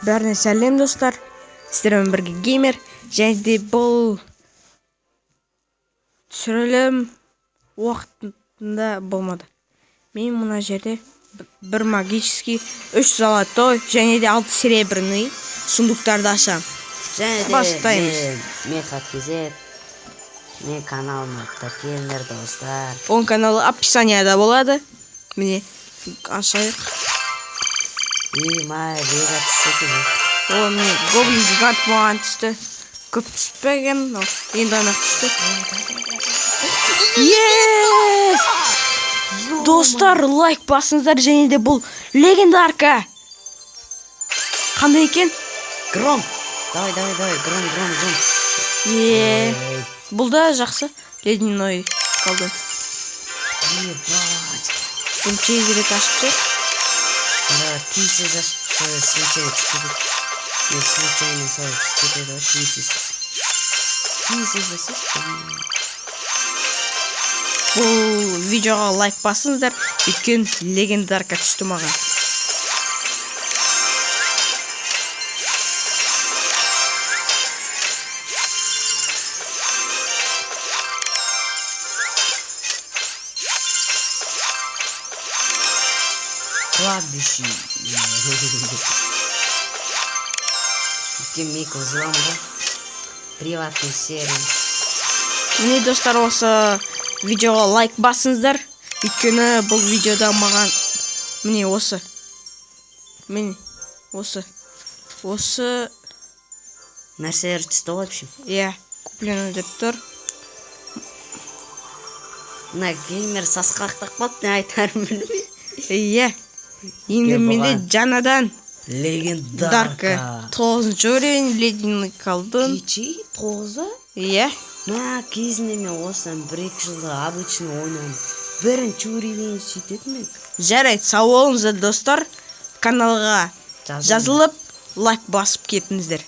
Бәріне сәлем достар. Сіздермен бірге геймер, және де бұл түсірілім уақытында болмады. Мен мына жерде бір магический, 3 золотой және де 6 серебряный сундуктарды ашам. Және бастаймыз. Мен Хаткизет. Мен каналыма тіркеліңдер достар. Оның каналы описанияда болады. Міне ашайық. Май лега түсті екен. О, міне гоблин гигант маған түсті. Көп түспеген, енді ана түсті. Достар, лайк басыңыздар, және де бұл легендарка. Қандай екен? Гром. Давай, гром. Бұл да жақсы. Ледяной колдун. Bunu çeyizleri taşıdı. Да, кейсі жашты случайно түсті. Мен случайно сол түсті да кейсі жасайды. Бұл видеоға лайк басыңыздар, өйткені легендарка түсті маған. Кладбище. Өткен Мейкл зламға. Приватный серия. Міне достар, осы видеоға лайк басыңыздар, өйткені бұл видеода маған міне осы. Міне осы Нәрселер түсті ғой общем. Иә, куплено деп тұр. Мына геймер сасқақтақ қалды, не айтарым білмей. Иә. Енді менде жаңадан легендарка 9-шы уровень ледяной колдун. Кичи 9-а? Иә. Мә кезінде мен осыдан 1-2 жылда обычно ойнадым. Бірінші уровень сөйтетін мен. Жарайды, сау болыңыздар достар. Каналға жазылып, лайк басып кетіңіздер.